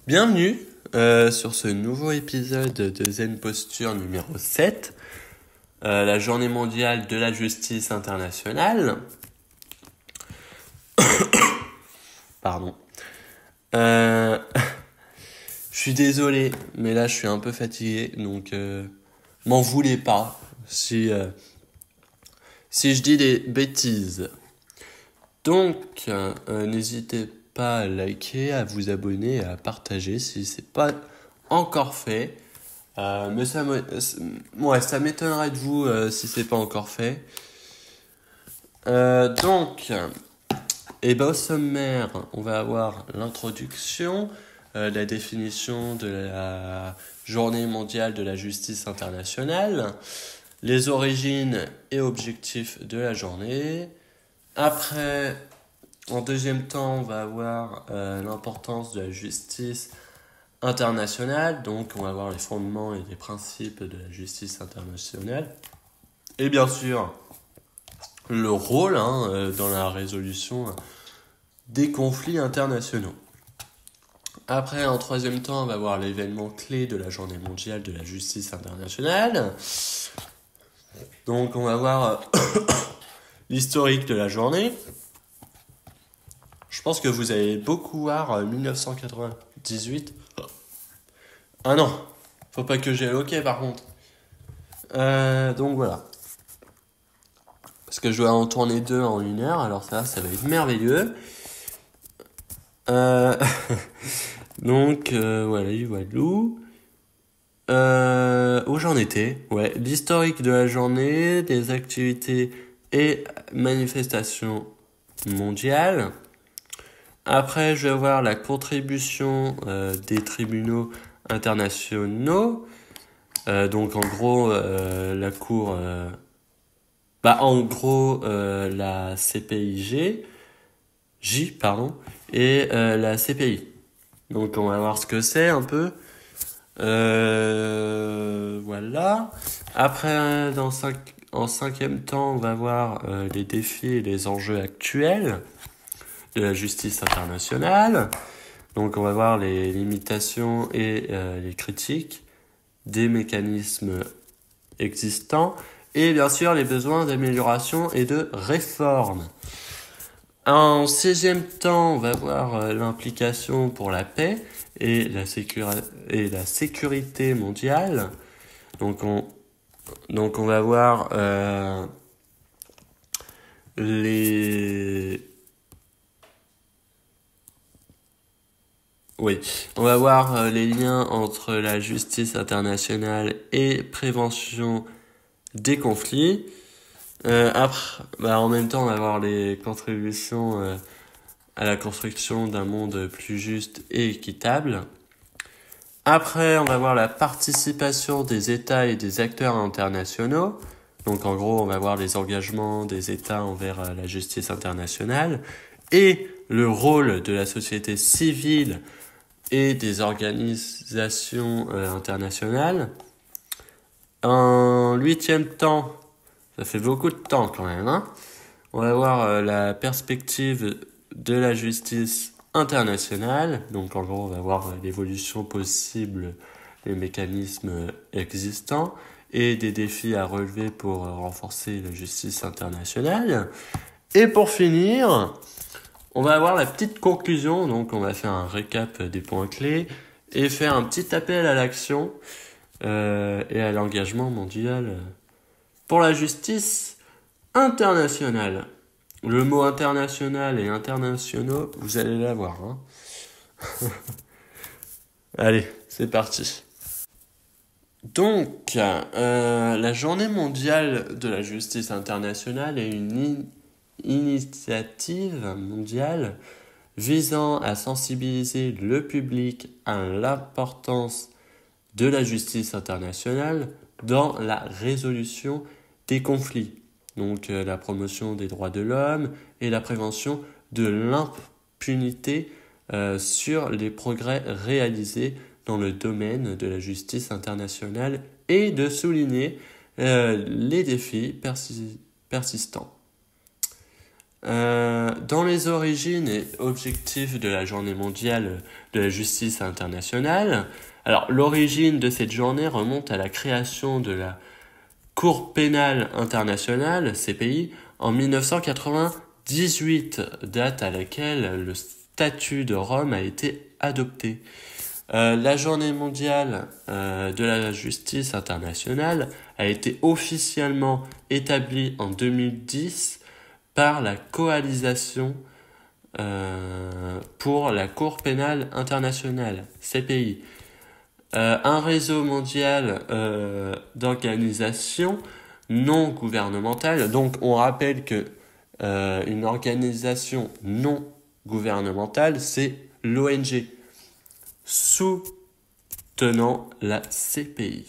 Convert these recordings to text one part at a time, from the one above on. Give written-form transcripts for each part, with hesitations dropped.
Bienvenue sur ce nouveau épisode de Zen Posture numéro 7, la journée mondiale de la justice internationale. Pardon. Je suis désolé, mais là je suis un peu fatigué, donc m'en voulez pas si je dis des bêtises. Donc, n'hésitez pas à liker, à vous abonner et à partager si c'est pas encore fait. Mais ça m'étonnerait de vous si c'est pas encore fait. Au sommaire, on va avoir l'introduction, la définition de la journée mondiale de la justice internationale, les origines et objectifs de la journée. Après, en deuxième temps, on va avoir l'importance de la justice internationale. Donc, on va voir les fondements et les principes de la justice internationale. Et bien sûr, le rôle dans la résolution des conflits internationaux. Après, en troisième temps, on va voir l'événement clé de la journée mondiale de la justice internationale. Donc, on va voir l'historique de la journée. Je pense que vous allez beaucoup voir 1998. Ah non, faut pas que j'ai OK par contre. Donc voilà. Parce que je dois en tourner 2 en 1 heure, alors ça va être merveilleux. Donc voilà. Où j'en étais? Ouais, l'historique de la journée, des activités et manifestations mondiales. Après, je vais voir la contribution des tribunaux internationaux. Donc en gros, la cour... la CPIG, et la CPI. Donc on va voir ce que c'est un peu. Voilà. Après, en cinquième temps, on va voir les défis et les enjeux actuels de la justice internationale. Donc on va voir les limitations et les critiques des mécanismes existants et bien sûr les besoins d'amélioration et de réforme. En sixième temps, on va voir l'implication pour la paix et la sécurité mondiale. Donc on va voir on va voir les liens entre la justice internationale et prévention des conflits. En même temps, on va voir les contributions à la construction d'un monde plus juste et équitable. Après, on va voir la participation des États et des acteurs internationaux. Donc en gros, on va voir les engagements des États envers la justice internationale et le rôle de la société civile et des organisations internationales. En huitième temps, ça fait beaucoup de temps quand même, on va voir la perspective de la justice internationale. Donc en gros, on va voir l'évolution possible des mécanismes existants et des défis à relever pour renforcer la justice internationale. Et pour finir, on va avoir la petite conclusion. Donc on va faire un récap des points clés et faire un petit appel à l'action et à l'engagement mondial pour la justice internationale. Le mot international et internationaux, vous allez l'avoir. Allez, c'est parti. Donc, la journée mondiale de la justice internationale est une initiative mondiale visant à sensibiliser le public à l'importance de la justice internationale dans la résolution des conflits. Donc la promotion des droits de l'homme et la prévention de l'impunité sur les progrès réalisés dans le domaine de la justice internationale et de souligner les défis persistants. Dans les origines et objectifs de la journée mondiale de la justice internationale, alors l'origine de cette journée remonte à la création de la Cour pénale internationale, CPI, en 1998, date à laquelle le statut de Rome a été adopté. La journée mondiale de la justice internationale a été officiellement établie en 2010 par la Coalition pour la Cour pénale internationale, CPI. Un réseau mondial d'organisations non gouvernementales. Donc on rappelle que une organisation non gouvernementale, c'est l'ONG, soutenant la CPI.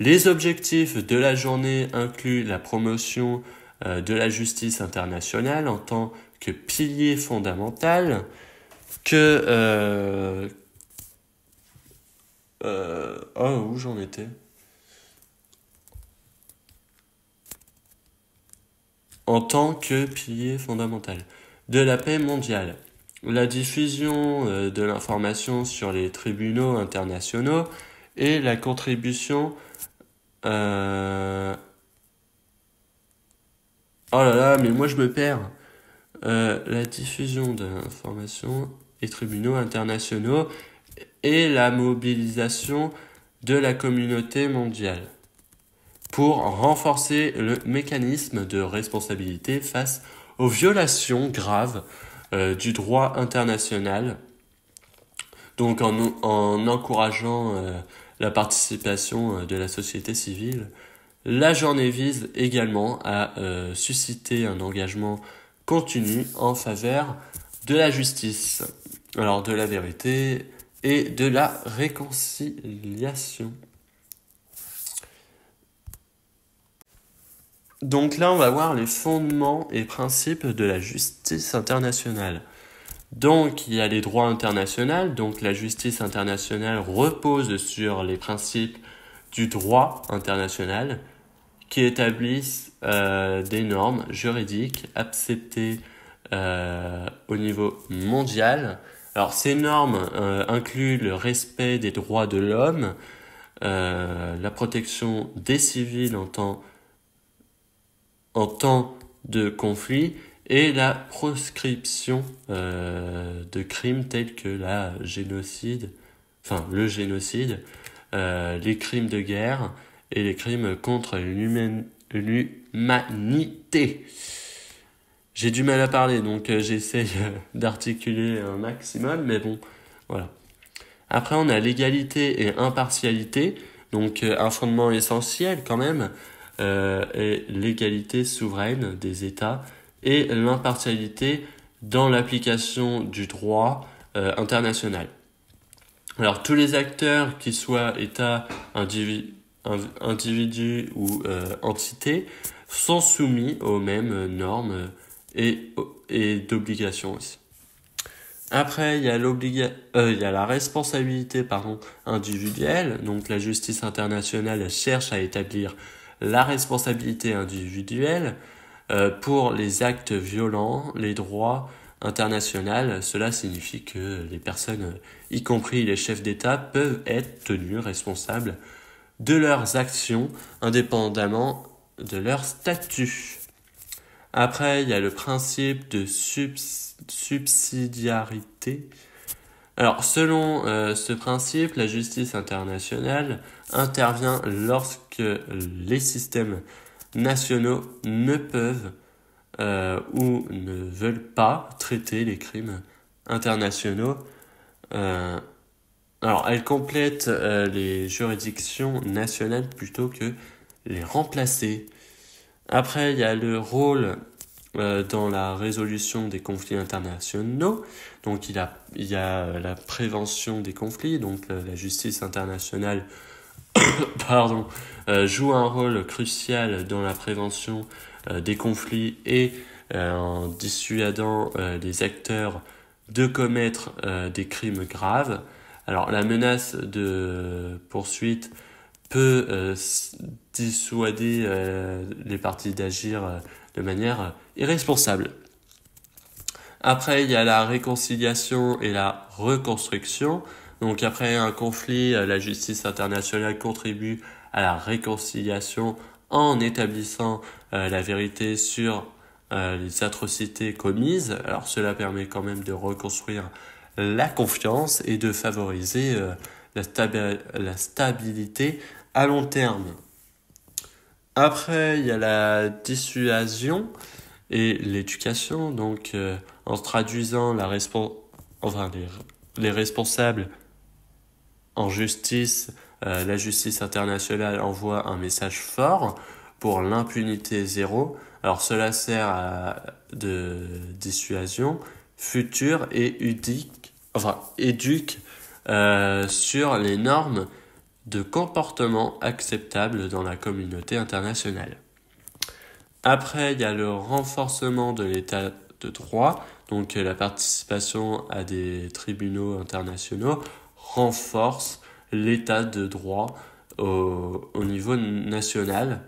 Les objectifs de la journée incluent la promotion de la justice internationale en tant que pilier fondamental, où j'en étais? En tant que pilier fondamental de la paix mondiale. La diffusion de l'information sur les tribunaux internationaux et la contribution Oh là là, mais moi je me perds. La diffusion de l'information et tribunaux internationaux et la mobilisation de la communauté mondiale pour renforcer le mécanisme de responsabilité face aux violations graves du droit international, donc en encourageant la participation de la société civile. La journée vise également à susciter un engagement continu en faveur de la justice, alors de la vérité et de la réconciliation. Donc là, on va voir les fondements et principes de la justice internationale. Donc, il y a les droits internationaux. Donc, la justice internationale repose sur les principes du droit international qui établissent des normes juridiques acceptées au niveau mondial. Alors, ces normes incluent le respect des droits de l'homme, la protection des civils en temps de conflit et la proscription de crimes tels que le génocide, les crimes de guerre et les crimes contre l'humanité. J'ai du mal à parler, donc j'essaye d'articuler un maximum, mais bon, voilà. Après, on a l'égalité et impartialité, donc un fondement essentiel quand même, est l'égalité souveraine des États et l'impartialité dans l'application du droit international. Alors, tous les acteurs, qu'ils soient États, individus ou entités, sont soumis aux mêmes normes et d'obligations aussi. Après, il y a la responsabilité individuelle. Donc, la justice internationale cherche à établir la responsabilité individuelle pour les actes violents, les droits internationaux. Cela signifie que les personnes, y compris les chefs d'État, peuvent être tenus responsables de leurs actions indépendamment de leur statut. Après, il y a le principe de subsidiarité. Alors, selon ce principe, la justice internationale intervient lorsque les systèmes nationaux ne peuvent ou ne veulent pas traiter les crimes internationaux. Alors, elle complète les juridictions nationales plutôt que les remplacer. Après, il y a le rôle dans la résolution des conflits internationaux. Donc, il y a la prévention des conflits. Donc, la justice internationale joue un rôle crucial dans la prévention des conflits et en dissuadant les acteurs de commettre des crimes graves. Alors, la menace de poursuite peut dissuader les parties d'agir de manière irresponsable. Après, il y a la réconciliation et la reconstruction. Donc après un conflit, la justice internationale contribue à la réconciliation en établissant la vérité sur les atrocités commises. Alors cela permet quand même de reconstruire la confiance et de favoriser la stabilité à long terme. Après, il y a la dissuasion et l'éducation. Donc en traduisant les responsables en justice, la justice internationale envoie un message fort pour l'impunité zéro. Alors cela sert de dissuasion future et éduque sur les normes de comportement acceptables dans la communauté internationale. Après, il y a le renforcement de l'état de droit, donc la participation à des tribunaux internationaux renforce l'état de droit au niveau national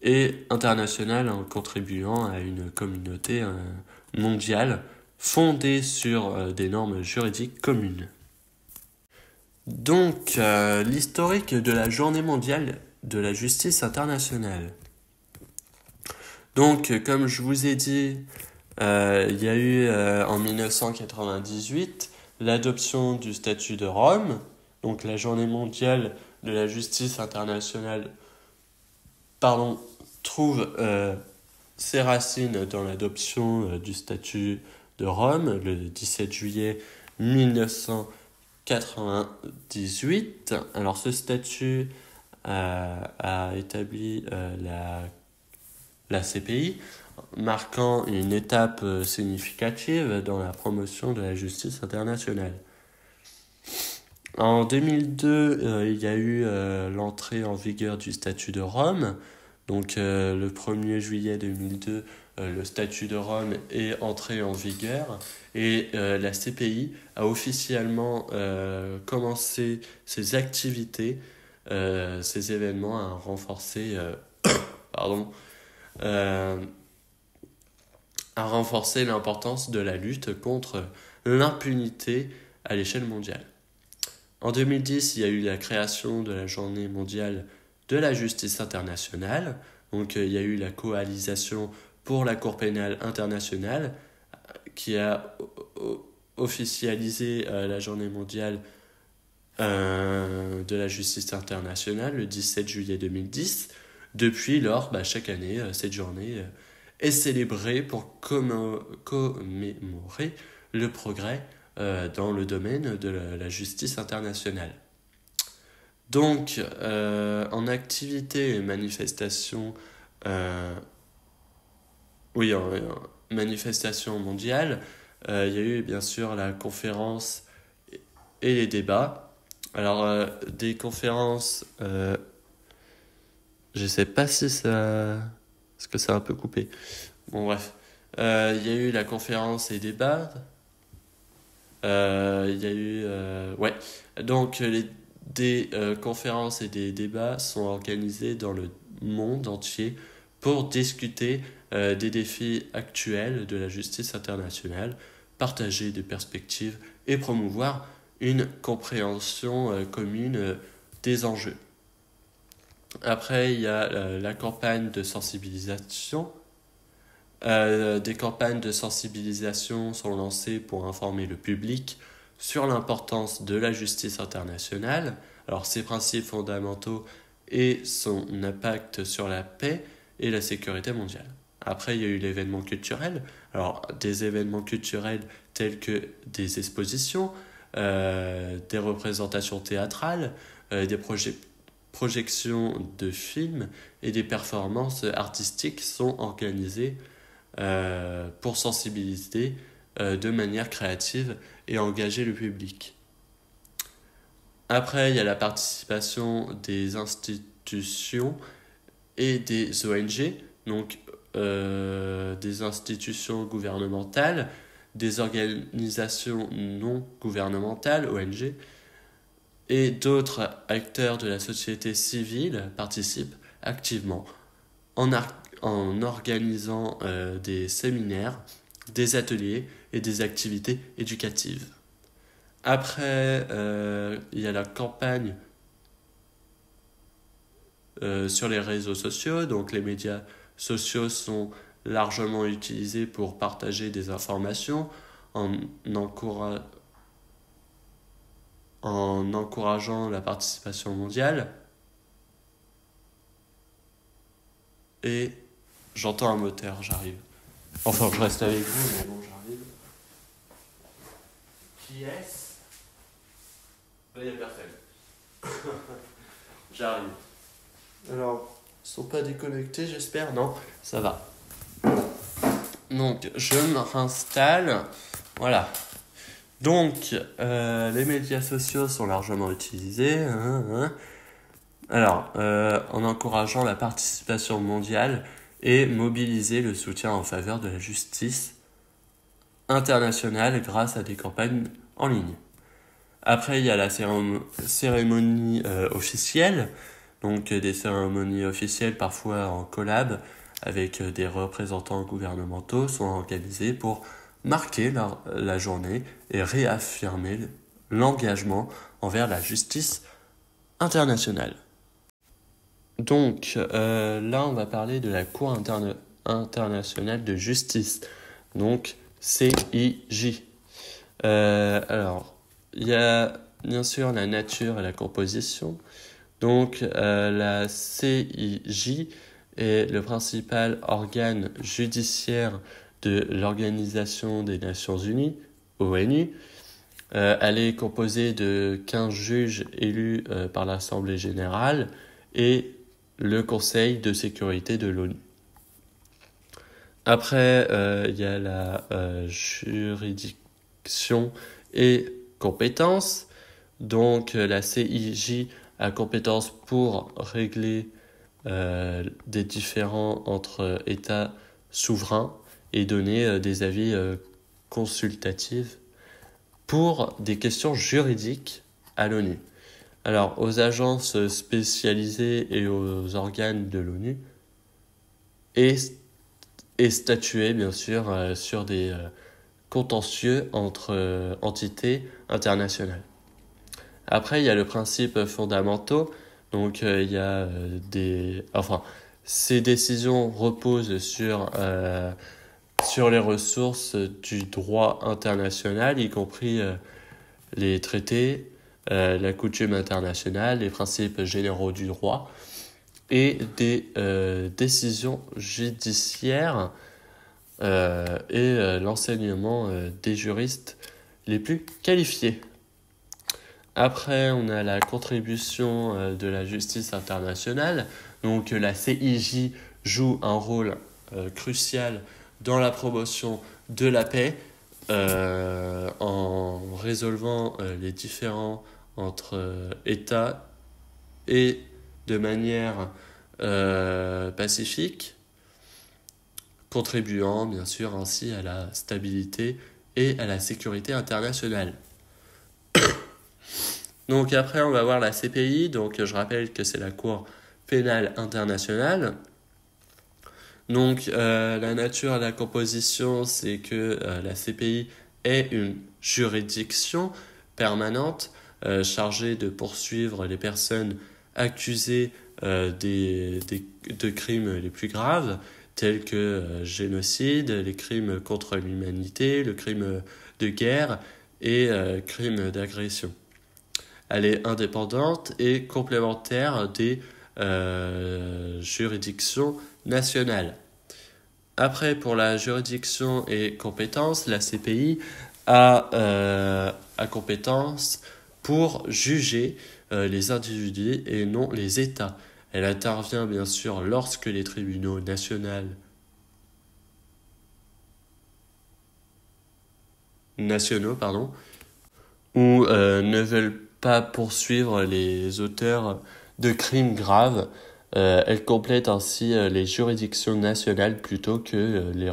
et international en contribuant à une communauté mondiale fondée sur des normes juridiques communes. Donc, l'historique de la Journée mondiale de la justice internationale. Donc, comme je vous ai dit, il y a eu en 1998 l'adoption du statut de Rome. Donc, la Journée mondiale de la justice internationale trouve ses racines dans l'adoption du statut de Rome le 17 juillet 1998. Alors, ce statut a établi la CPI, marquant une étape significative dans la promotion de la justice internationale. En 2002, il y a eu l'entrée en vigueur du statut de Rome. Donc le 1er juillet 2002, le statut de Rome est entré en vigueur et la CPI a officiellement commencé ses activités, ses événements à renforcer à renforcer l'importance de la lutte contre l'impunité à l'échelle mondiale. En 2010, il y a eu la création de la Journée mondiale de la justice internationale. Donc, il y a eu la coalition pour la Cour pénale internationale qui a officialisé la Journée mondiale de la justice internationale le 17 juillet 2010. Depuis lors, chaque année, cette journée est célébrée pour commémorer le progrès dans le domaine de la justice internationale. Donc, en activité et manifestation, manifestation mondiale, il y a eu bien sûr la conférence et les débats. Alors, des conférences, je sais pas si ça... Parce que ça a un peu coupé. Bon, bref. Il y a eu la conférence et débats. Il y a eu... ouais. Donc, des conférences et des débats sont organisés dans le monde entier pour discuter des défis actuels de la justice internationale, partager des perspectives et promouvoir une compréhension commune des enjeux. Après, il y a la campagne de sensibilisation. Des campagnes de sensibilisation sont lancées pour informer le public sur l'importance de la justice internationale, alors ses principes fondamentaux et son impact sur la paix et la sécurité mondiale. Après, il y a eu l'événement culturel. Alors, des événements culturels tels que des expositions, des représentations théâtrales, des projections de films et des performances artistiques sont organisées pour sensibiliser de manière créative et engager le public. Après, il y a la participation des institutions et des ONG, donc des institutions gouvernementales, des organisations non gouvernementales, ONG, et d'autres acteurs de la société civile participent activement en organisant des séminaires, des ateliers et des activités éducatives. Après, il y a la campagne sur les réseaux sociaux. Donc les médias sociaux sont largement utilisés pour partager des informations en encourageant la participation mondiale. Et j'entends un moteur, j'arrive. Enfin, je reste avec vous, mais bon, j'arrive. Qui est-ce? Il n'y a personne. J'arrive. Alors, ils sont pas déconnectés, j'espère? Non, ça va. Donc, je me réinstalle. Voilà. Donc, les médias sociaux sont largement utilisés. Alors, en encourageant la participation mondiale et mobiliser le soutien en faveur de la justice internationale grâce à des campagnes en ligne. Après, il y a la cérémonie officielle, donc des cérémonies officielles parfois en collab avec des représentants gouvernementaux sont organisées pour marquer la journée et réaffirmer l'engagement envers la justice internationale. Donc là, on va parler de la Cour internationale de justice, donc CIJ. Alors, il y a bien sûr la nature et la composition. Donc, la CIJ est le principal organe judiciaire de l'Organisation des Nations Unies, ONU. Elle est composée de 15 juges élus par l'Assemblée générale et le Conseil de sécurité de l'ONU. Après, il y a la juridiction et compétences. Donc, la CIJ a compétence pour régler des différends entre États souverains et donner des avis consultatifs pour des questions juridiques à l'ONU. Alors, aux agences spécialisées et aux organes de l'ONU et statuer, bien sûr, sur des contentieux entre entités internationales. Après, il y a le principe fondamentaux. Donc, il y a ces décisions reposent sur les ressources du droit international, y compris les traités, la coutume internationale, les principes généraux du droit et des décisions judiciaires et l'enseignement des juristes les plus qualifiés. Après, on a la contribution de la justice internationale. Donc, la CIJ joue un rôle crucial dans la promotion de la paix en résolvant les différends entre États et de manière pacifique, contribuant bien sûr ainsi à la stabilité et à la sécurité internationale. Donc après, on va voir la CPI. Donc je rappelle que c'est la Cour pénale internationale. Donc la nature et la composition, c'est que la CPI est une juridiction permanente chargée de poursuivre les personnes accusées de crimes les plus graves, tels que génocide, les crimes contre l'humanité, le crime de guerre et crimes d'agression. Elle est indépendante et complémentaire des juridictions nationales. Après, pour la juridiction et compétence, la CPI a compétence pour juger les individus et non les États. Elle intervient bien sûr lorsque les tribunaux nationaux ou ne veulent pas poursuivre les auteurs de crimes graves. Elle complète ainsi les juridictions nationales plutôt que les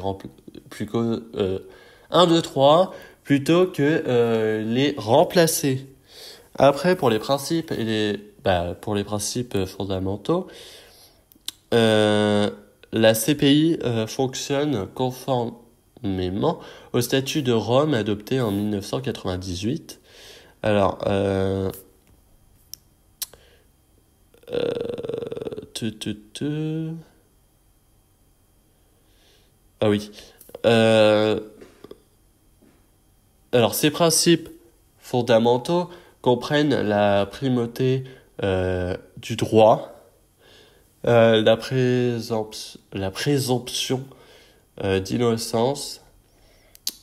remplacer. Après, pour les principes fondamentaux, la CPI fonctionne conformément au statut de Rome adopté en 1998. Alors, ah oui. Alors, ces principes fondamentaux comprennent la primauté du droit, la présomption d'innocence,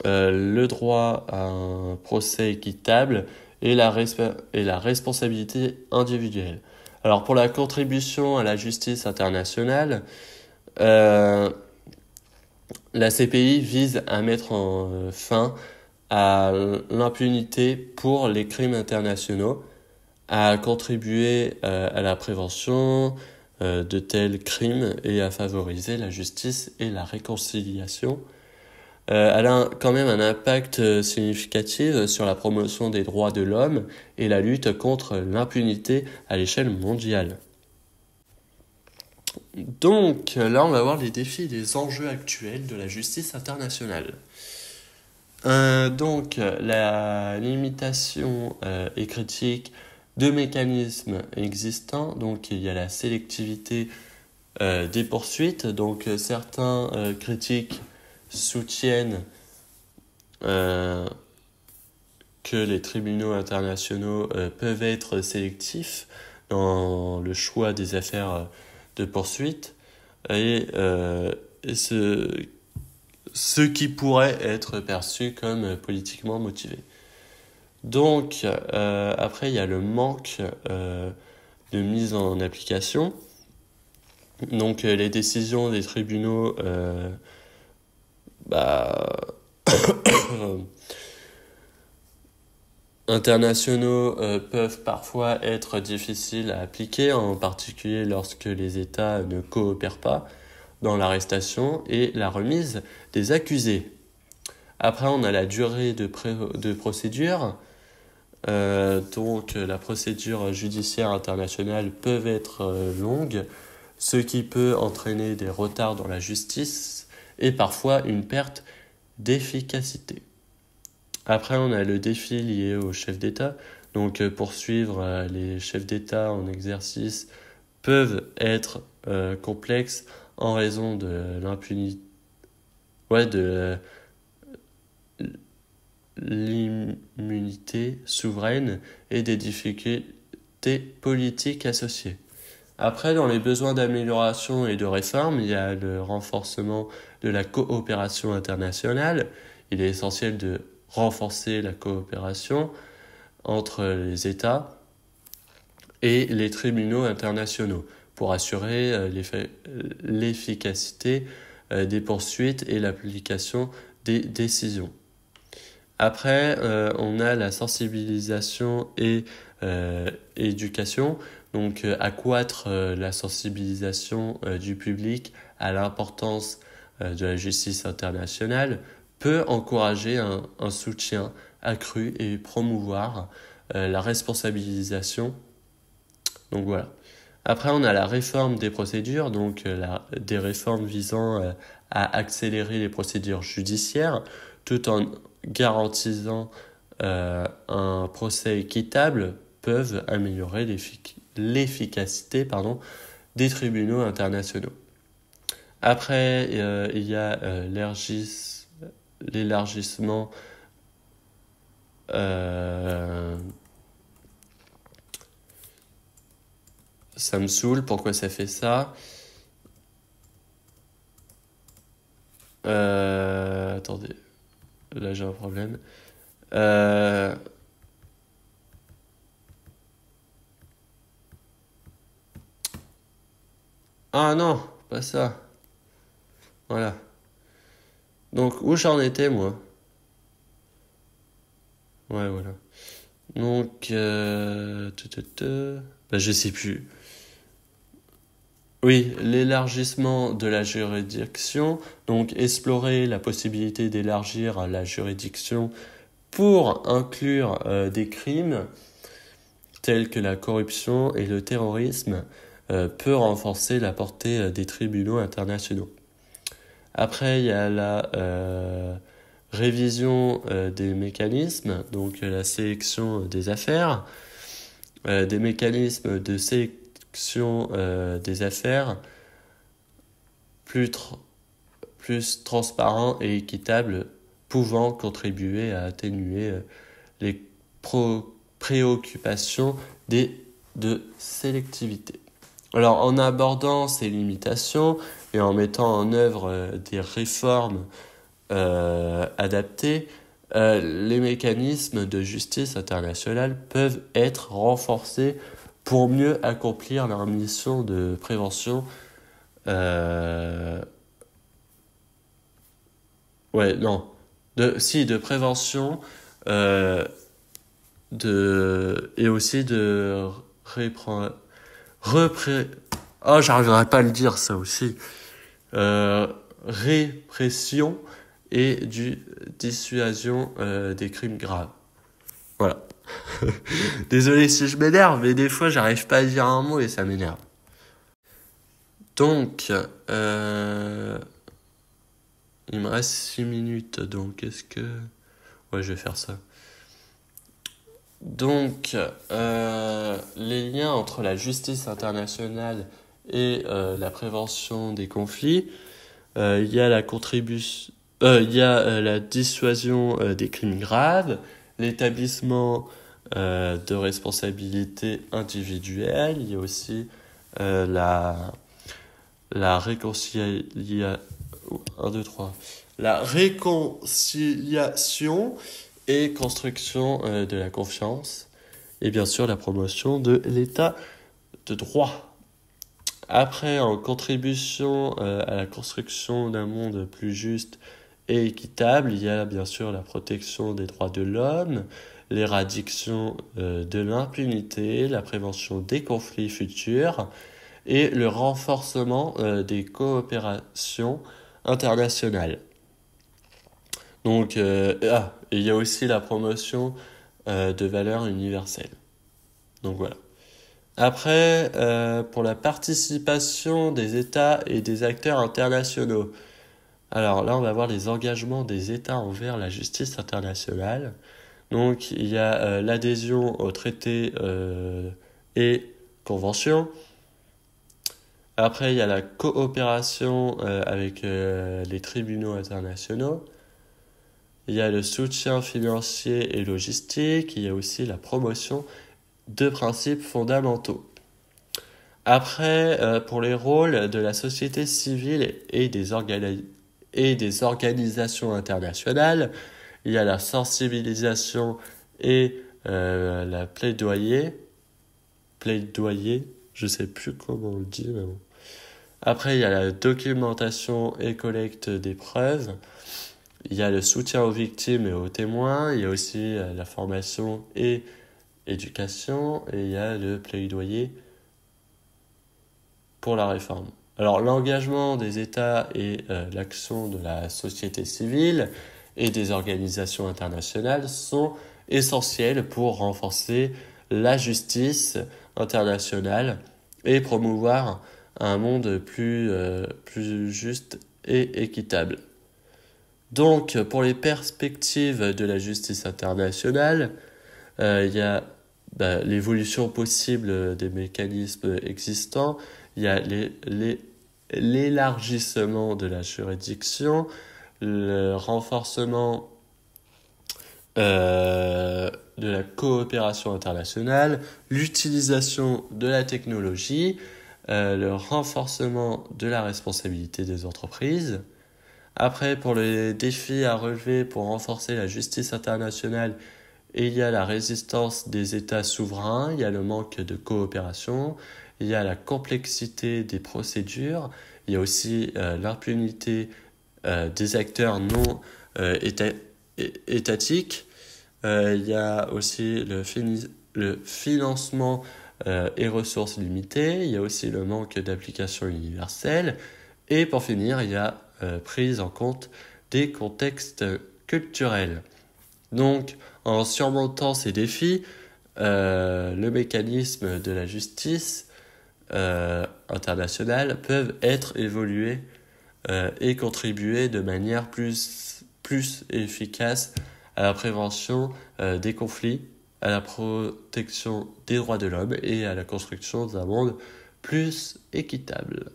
le droit à un procès équitable et la responsabilité individuelle. Alors pour la contribution à la justice internationale, la CPI vise à mettre fin à l'impunité pour les crimes internationaux, à contribuer à la prévention de tels crimes et à favoriser la justice et la réconciliation. Elle a quand même un impact significatif sur la promotion des droits de l'homme et la lutte contre l'impunité à l'échelle mondiale. Donc là, on va voir les défis et les enjeux actuels de la justice internationale. Donc la limitation est critique de mécanismes existants. Donc il y a la sélectivité des poursuites. Donc certains critiques soutiennent que les tribunaux internationaux peuvent être sélectifs dans le choix des affaires de poursuite et ce qui pourrait être perçu comme politiquement motivé. Donc après il y a le manque de mise en application. Donc les décisions des tribunaux internationaux peuvent parfois être difficiles à appliquer, en particulier lorsque les États ne coopèrent pas dans l'arrestation et la remise des accusés. Après, on a la durée de procédure. Donc la procédure judiciaire internationale peut être longue, ce qui peut entraîner des retards dans la justice et parfois une perte d'efficacité. Après, on a le défi lié aux chefs d'État. Donc poursuivre les chefs d'État en exercice peuvent être complexes en raison de l'impunité, de l'immunité souveraine et des difficultés politiques associées. Après, dans les besoins d'amélioration et de réforme, il y a le renforcement de la coopération internationale. Il est essentiel de renforcer la coopération entre les États et les tribunaux internationaux pour assurer l'efficacité des poursuites et l'application des décisions. Après, on a la sensibilisation et éducation. Donc, accroître la sensibilisation du public à l'importance de la justice internationale peut encourager un soutien accru et promouvoir la responsabilisation. Donc voilà. Après, on a la réforme des procédures, donc des réformes visant à accélérer les procédures judiciaires tout en garantissant un procès équitable peuvent améliorer l'efficacité des tribunaux internationaux. Après, il y a l'élargissement ça me saoule, pourquoi ça fait ça? Attendez, là j'ai un problème. Ah non, pas ça. Voilà. Donc, où j'en étais, moi? Ouais, voilà. Donc, je sais plus. Oui, l'élargissement de la juridiction. Donc, explorer la possibilité d'élargir la juridiction pour inclure des crimes tels que la corruption et le terrorisme peut renforcer la portée des tribunaux internationaux. Après, il y a la révision des mécanismes, donc la sélection des affaires, des mécanismes de sélection des affaires plus transparents et équitables, pouvant contribuer à atténuer les préoccupations de sélectivité. Alors, en abordant ces limitations et en mettant en œuvre des réformes adaptées, les mécanismes de justice internationale peuvent être renforcés pour mieux accomplir leur mission de prévention. De prévention et aussi de j'arriverai pas à le dire ça aussi. Répression et dissuasion des crimes graves. Voilà. Désolé si je m'énerve, mais des fois j'arrive pas à dire un mot et ça m'énerve. Donc, il me reste 6 minutes, donc est-ce que... Ouais, je vais faire ça. Donc, les liens entre la justice internationale et la prévention des conflits, il y a la la dissuasion des crimes graves, l'établissement de responsabilité individuelle, il y a aussi la réconciliation, la réconciliation et construction de la confiance, et bien sûr la promotion de l'état de droit. Après, en contribution à la construction d'un monde plus juste et équitable, il y a bien sûr la protection des droits de l'homme, l'éradication de l'impunité, la prévention des conflits futurs et le renforcement des coopérations internationales. Donc, il y a aussi la promotion de valeurs universelles. Donc voilà. Après, pour la participation des États et des acteurs internationaux. Alors là, on va voir les engagements des États envers la justice internationale. Donc, il y a l'adhésion aux traités et conventions. Après, il y a la coopération avec les tribunaux internationaux. Il y a le soutien financier et logistique. Il y a aussi la promotion de principes fondamentaux. Après, pour les rôles de la société civile et des organisations internationales, il y a la sensibilisation et la plaidoyer, je sais plus comment on le dit, mais bon. Après, il y a la documentation et collecte des preuves. Il y a le soutien aux victimes et aux témoins. Il y a aussi la formation et éducation. Et il y a le plaidoyer pour la réforme. Alors, l'engagement des États et l'action de la société civile et des organisations internationales sont essentiels pour renforcer la justice internationale et promouvoir un monde plus juste et équitable. Donc, pour les perspectives de la justice internationale, il y a l'évolution possible des mécanismes existants, il y a l'élargissement de la juridiction, le renforcement de la coopération internationale, l'utilisation de la technologie, le renforcement de la responsabilité des entreprises. Après, pour les défis à relever pour renforcer la justice internationale, il y a la résistance des États souverains, il y a le manque de coopération, il y a la complexité des procédures, il y a aussi l'impunité des acteurs non étatiques, il y a aussi le financement et ressources limitées, il y a aussi le manque d'application universelle, et pour finir, il y a prise en compte des contextes culturels. Donc, en surmontant ces défis, le mécanisme de la justice internationale peuvent être évolués et contribuer de manière plus efficace à la prévention des conflits, à la protection des droits de l'homme et à la construction d'un monde plus équitable.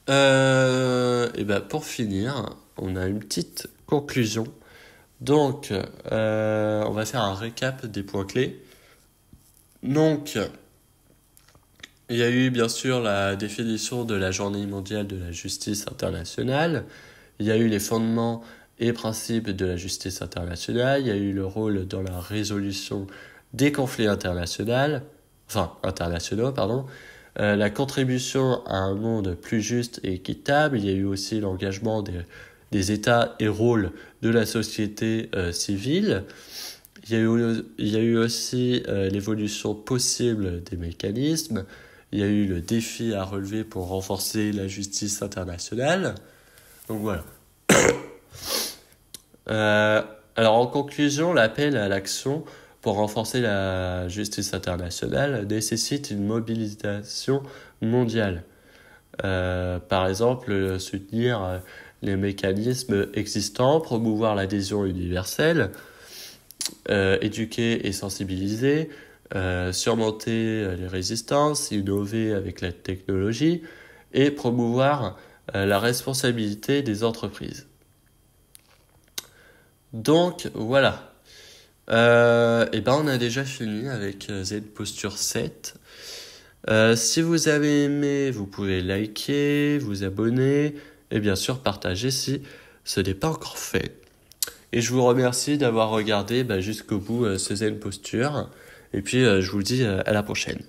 Et pour finir, on a une petite conclusion. Donc, on va faire un récap des points clés. Donc, il y a eu bien sûr la définition de la Journée mondiale de la justice internationale. Il y a eu les fondements et principes de la justice internationale. Il y a eu le rôle dans la résolution des conflits internationaux. La contribution à un monde plus juste et équitable. Il y a eu aussi l'engagement des États et rôle de la société civile. Il y a eu aussi l'évolution possible des mécanismes. Il y a eu le défi à relever pour renforcer la justice internationale. Donc voilà. Alors en conclusion, l'appel à l'action pour renforcer la justice internationale nécessite une mobilisation mondiale. Par exemple, soutenir les mécanismes existants, promouvoir l'adhésion universelle, éduquer et sensibiliser, surmonter les résistances, innover avec la technologie et promouvoir la responsabilité des entreprises. Donc voilà. On a déjà fini avec Zen Posture 7. Si vous avez aimé, vous pouvez liker, vous abonner et bien sûr partager si ce n'est pas encore fait. Et je vous remercie d'avoir regardé jusqu'au bout ce Zen Posture. Et puis je vous dis à la prochaine.